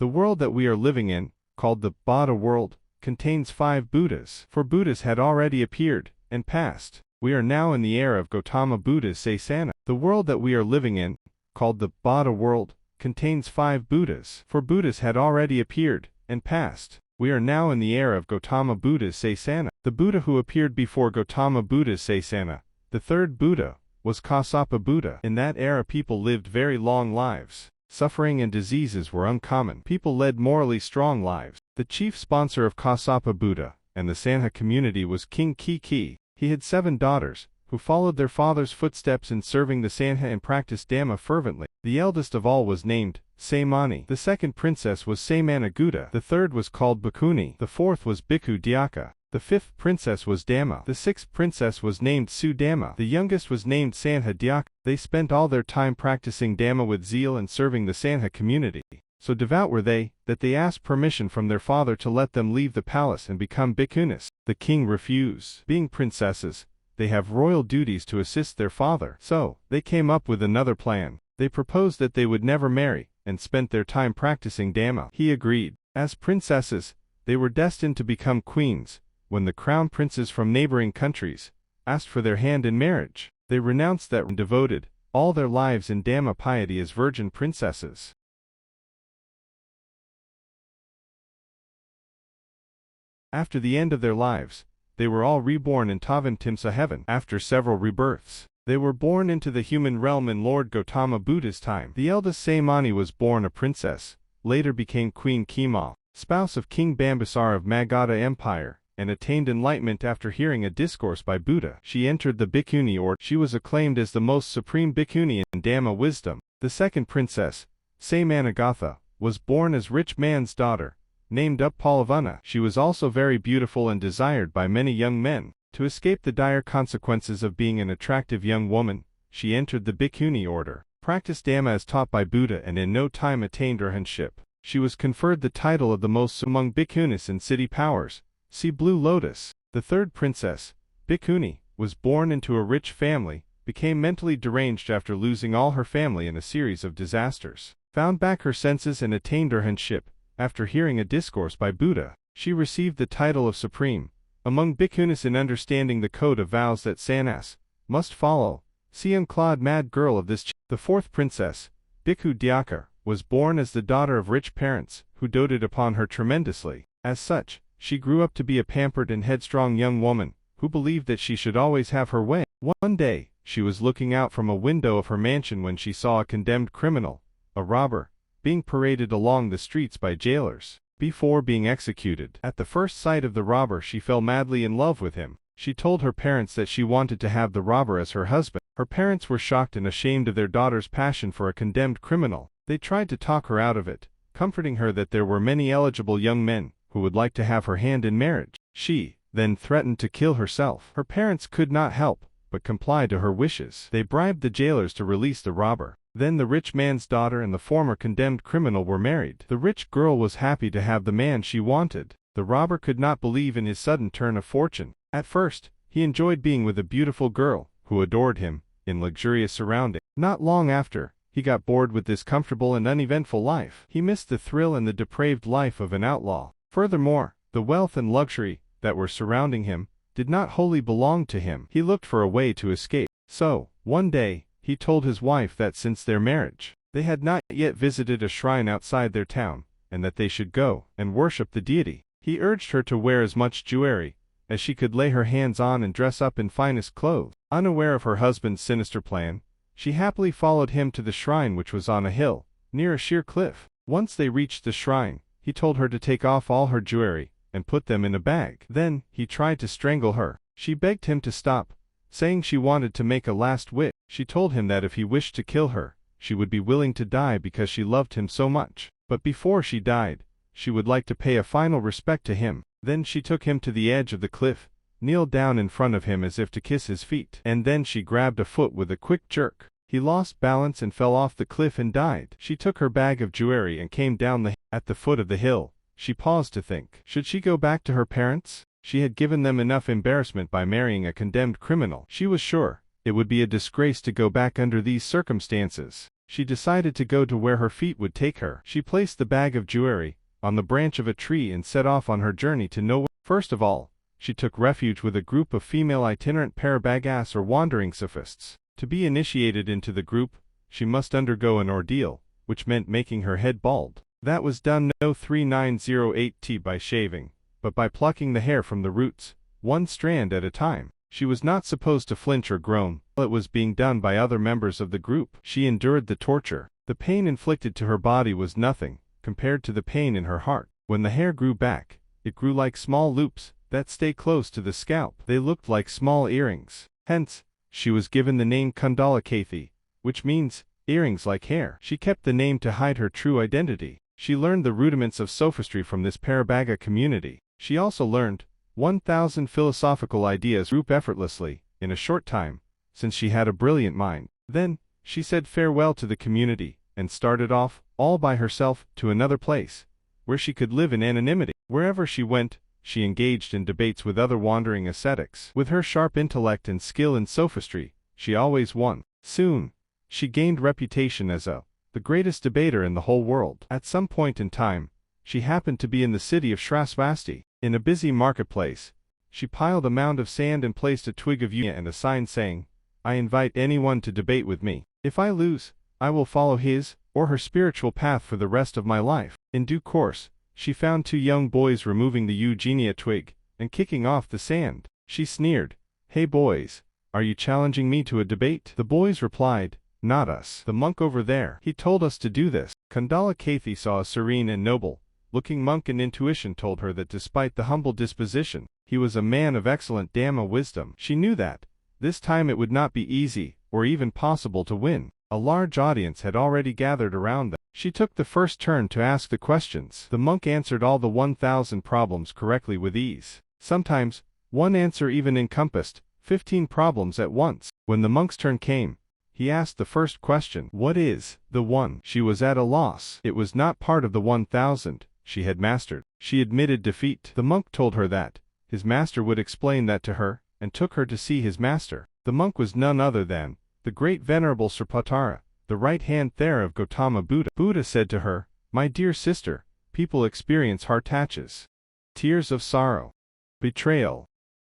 The world that we are living in, called the Buddha world, contains 5 Buddhas. 4 Buddhas had already appeared and passed. We are now in the era of Gautama Buddha's Sasana. The world that we are living in, called the Buddha world, contains 5 Buddhas. 4 Buddhas had already appeared and passed. We are now in the era of Gautama Buddha's Sasana. The Buddha who appeared before Gautama Buddha's Sasana, the 3rd Buddha, was Kassapa Buddha. In that era people lived very long lives. Suffering and diseases were uncommon. People led morally strong lives. The chief sponsor of Kassapa Buddha and the Sangha community was King Kiki. He had 7 daughters, who followed their father's footsteps in serving the Sangha and practiced Dhamma fervently. The eldest of all was named Saimani. The 2nd princess was Samanagutta. The 3rd was called Bhikkhuni. The 4th was Bhikkhu Dhyaka. The 5th princess was Dhamma. The 6th princess was named Sudhamma. The youngest was named Sangha Dhyaka. They spent all their time practicing Dhamma with zeal and serving the Sangha community. So devout were they, that they asked permission from their father to let them leave the palace and become bhikkhunis. The king refused. Being princesses, they have royal duties to assist their father. So, they came up with another plan. They proposed that they would never marry, and spent their time practicing Dhamma. He agreed. As princesses, they were destined to become queens. When the crown princes from neighboring countries asked for their hand in marriage, they renounced that and devoted all their lives in Dhamma piety as virgin princesses. After the end of their lives, they were all reborn in Tavantimsa heaven. After several rebirths, they were born into the human realm in Lord Gautama Buddha's time. The eldest Saimani was born a princess, later became Queen Kemal, spouse of King Bambisara of Magadha Empire, and attained enlightenment after hearing a discourse by Buddha. She entered the Bhikkhuni order. She was acclaimed as the most supreme Bhikkhuni in Dhamma wisdom. The 2nd princess, Samanagata, was born as rich man's daughter, named Uppalavana. She was also very beautiful and desired by many young men. To escape the dire consequences of being an attractive young woman, she entered the Bhikkhuni order, practiced Dhamma as taught by Buddha, and in no time attained arhatship. She was conferred the title of the most among bhikkhunis in city powers. See Blue Lotus. The 3rd princess, Bhikkhuni, was born into a rich family, became mentally deranged after losing all her family in a series of disasters, found back her senses and attained arhatship. After hearing a discourse by Buddha, she received the title of supreme among bhikkhunis in understanding the code of vows that sannyas must follow. See unclad mad girl of this. The 4th princess, Bhikkhu Dhyaka, was born as the daughter of rich parents, who doted upon her tremendously. As such, she grew up to be a pampered and headstrong young woman, who believed that she should always have her way. One day, she was looking out from a window of her mansion when she saw a condemned criminal, a robber, being paraded along the streets by jailers, before being executed. At the first sight of the robber, she fell madly in love with him. She told her parents that she wanted to have the robber as her husband. Her parents were shocked and ashamed of their daughter's passion for a condemned criminal. They tried to talk her out of it, comforting her that there were many eligible young men who would like to have her hand in marriage. She then threatened to kill herself. Her parents could not help but comply to her wishes. They bribed the jailers to release the robber. Then the rich man's daughter and the former condemned criminal were married. The rich girl was happy to have the man she wanted. The robber could not believe in his sudden turn of fortune. At first, he enjoyed being with a beautiful girl, who adored him, in luxurious surroundings. Not long after, he got bored with this comfortable and uneventful life. He missed the thrill and the depraved life of an outlaw. Furthermore, the wealth and luxury that were surrounding him did not wholly belong to him. He looked for a way to escape. So, one day, he told his wife that since their marriage, they had not yet visited a shrine outside their town, and that they should go and worship the deity. He urged her to wear as much jewelry as she could lay her hands on and dress up in finest clothes. Unaware of her husband's sinister plan, she happily followed him to the shrine, which was on a hill, near a sheer cliff. Once they reached the shrine, he told her to take off all her jewelry and put them in a bag. Then, he tried to strangle her. She begged him to stop, saying she wanted to make a last wish. She told him that if he wished to kill her, she would be willing to die because she loved him so much. But before she died, she would like to pay a final respect to him. Then she took him to the edge of the cliff, kneeled down in front of him as if to kiss his feet, and then she grabbed a foot with a quick jerk. He lost balance and fell off the cliff and died. She took her bag of jewelry and came down the hill. At the foot of the hill, she paused to think. Should she go back to her parents? She had given them enough embarrassment by marrying a condemned criminal. She was sure it would be a disgrace to go back under these circumstances. She decided to go to where her feet would take her. She placed the bag of jewelry on the branch of a tree and set off on her journey to nowhere. First of all, she took refuge with a group of female itinerant parabagas or wandering sophists. To be initiated into the group, she must undergo an ordeal, which meant making her head bald. That was done no 3908t by shaving, but by plucking the hair from the roots, one strand at a time. She was not supposed to flinch or groan while it was being done by other members of the group. She endured the torture. The pain inflicted to her body was nothing compared to the pain in her heart. When the hair grew back, it grew like small loops that stay close to the scalp. They looked like small earrings. Hence, she was given the name Kundalakathi, which means earrings like hair. She kept the name to hide her true identity. She learned the rudiments of sophistry from this Parabaga community. She also learned 1,000 philosophical ideas group effortlessly, in a short time, since she had a brilliant mind. Then, she said farewell to the community, and started off, all by herself, to another place, where she could live in anonymity. Wherever she went, she engaged in debates with other wandering ascetics. With her sharp intellect and skill in sophistry, she always won. Soon, she gained reputation as the greatest debater in the whole world. At some point in time, she happened to be in the city of Shrasvasti. In a busy marketplace, she piled a mound of sand and placed a twig of yucca and a sign saying, "I invite anyone to debate with me. If I lose, I will follow his or her spiritual path for the rest of my life." In due course, she found two young boys removing the eugenia twig and kicking off the sand. She sneered, "Hey boys, are you challenging me to a debate?" The boys replied, "Not us. The monk over there. He told us to do this." Kundalakathi saw a serene and noble-looking monk, and intuition told her that despite the humble disposition, he was a man of excellent Dhamma wisdom. She knew that this time it would not be easy, or even possible to win. A large audience had already gathered around them. She took the first turn to ask the questions. The monk answered all the 1,000 problems correctly with ease. Sometimes, one answer even encompassed 15 problems at once. When the monk's turn came, he asked the first question, "What is the one?" She was at a loss. It was not part of the 1,000 she had mastered. She admitted defeat. The monk told her that his master would explain that to her, and took her to see his master. The monk was none other than the great venerable Saripatara, the right-hand there of Gautama Buddha. Buddha said to her, "My dear sister, people experience heart touches, tears of sorrow, betrayal,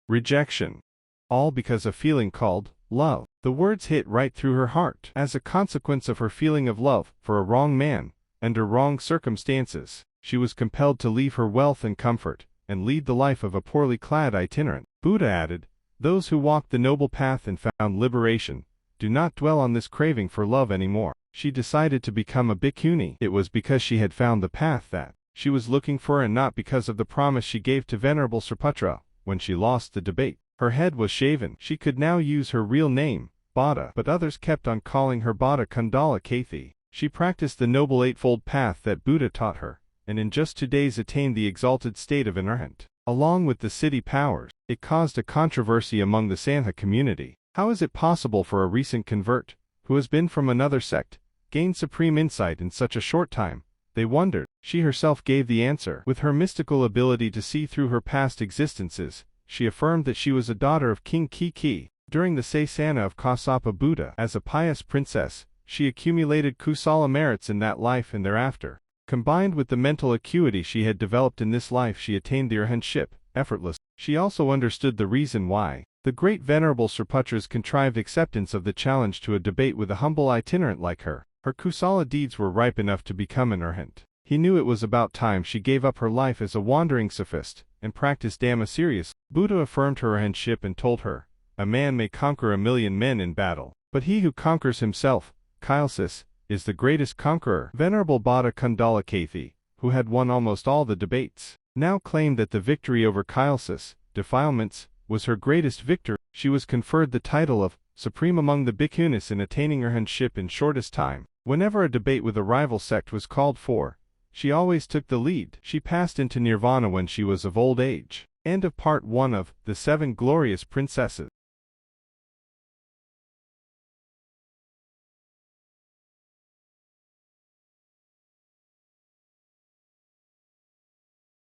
rejection, all because of feeling called love." The words hit right through her heart. As a consequence of her feeling of love for a wrong man, under wrong circumstances, she was compelled to leave her wealth and comfort, and lead the life of a poorly clad itinerant. Buddha added, "Those who walked the noble path and found liberation do not dwell on this craving for love anymore." She decided to become a bhikkhuni. It was because she had found the path that she was looking for, and not because of the promise she gave to Venerable Saripatra when she lost the debate. Her head was shaven. She could now use her real name, Bada, but others kept on calling her Bada Kundalakathi. She practiced the noble eightfold path that Buddha taught her, and in just 2 days attained the exalted state of an arhat. Along with the city powers, it caused a controversy among the Sangha community. How is it possible for a recent convert, who has been from another sect, gain supreme insight in such a short time? They wondered. She herself gave the answer. With her mystical ability to see through her past existences, she affirmed that she was a daughter of King Kiki. During the Sasana of Kassapa Buddha, as a pious princess, she accumulated kusala merits in that life and thereafter. Combined with the mental acuity she had developed in this life, she attained the arhatship effortlessly. She also understood the reason why the great Venerable Sariputra's contrived acceptance of the challenge to a debate with a humble itinerant like her. Her kusala deeds were ripe enough to become an arhat. He knew it was about time she gave up her life as a wandering sophist and practiced Dhamma seriously. Buddha affirmed her arhatship and told her, "A man may conquer 1,000,000 men in battle, but he who conquers himself, Kailasis, is the greatest conqueror." Venerable Bada Kundalakathi, who had won almost all the debates, now claimed that the victory over Kailasis, defilements, was her greatest victory. She was conferred the title of supreme among the bhikkhunis in attaining arhatship in shortest time. Whenever a debate with a rival sect was called for, she always took the lead. She passed into nirvana when she was of old age. End of Part 1 of The 7 Glorious Princesses.